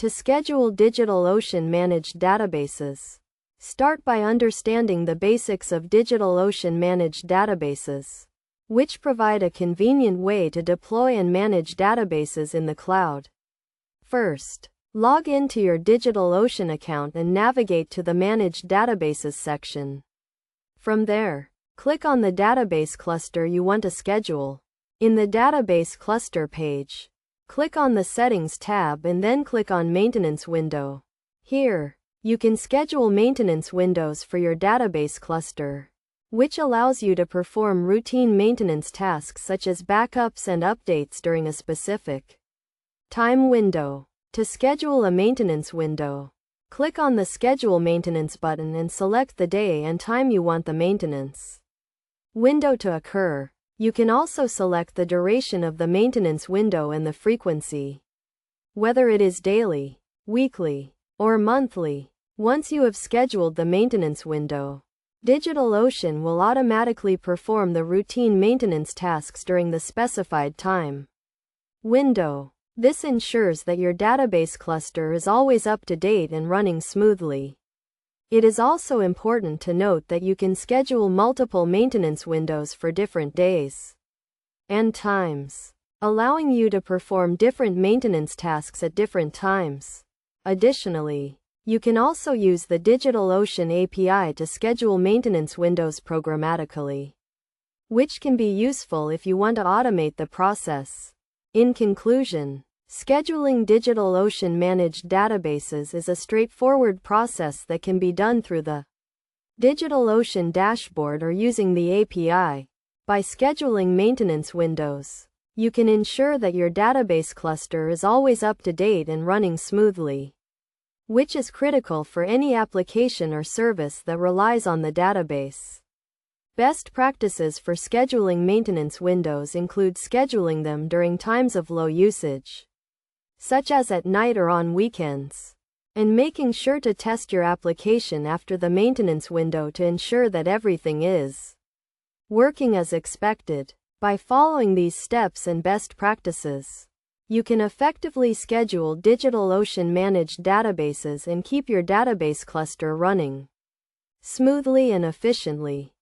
To schedule DigitalOcean Managed Databases. Start by understanding the basics of DigitalOcean Managed Databases, which provide a convenient way to deploy and manage databases in the cloud. First, log into your DigitalOcean account and navigate to the Managed Databases section. From there, click on the database cluster you want to schedule. In the Database Cluster page, click on the Settings tab and then click on Maintenance window. Here, you can schedule maintenance windows for your database cluster, which allows you to perform routine maintenance tasks such as backups and updates during a specific time window. To schedule a maintenance window, click on the Schedule Maintenance button and select the day and time you want the maintenance window to occur. You can also select the duration of the maintenance window and the frequency, whether it is daily, weekly, or monthly. Once you have scheduled the maintenance window, DigitalOcean will automatically perform the routine maintenance tasks during the specified time window. This ensures that your database cluster is always up to date and running smoothly. It is also important to note that you can schedule multiple maintenance windows for different days and times, allowing you to perform different maintenance tasks at different times. Additionally, you can also use the DigitalOcean API to schedule maintenance windows programmatically, which can be useful if you want to automate the process. In conclusion, scheduling DigitalOcean Managed Databases is a straightforward process that can be done through the DigitalOcean dashboard or using the API. By scheduling maintenance windows, you can ensure that your database cluster is always up to date and running smoothly, which is critical for any application or service that relies on the database. Best practices for scheduling maintenance windows include scheduling them during times of low usage, such as at night or on weekends, and making sure to test your application after the maintenance window to ensure that everything is working as expected. By following these steps and best practices, you can effectively schedule DigitalOcean Managed Databases and keep your database cluster running smoothly and efficiently.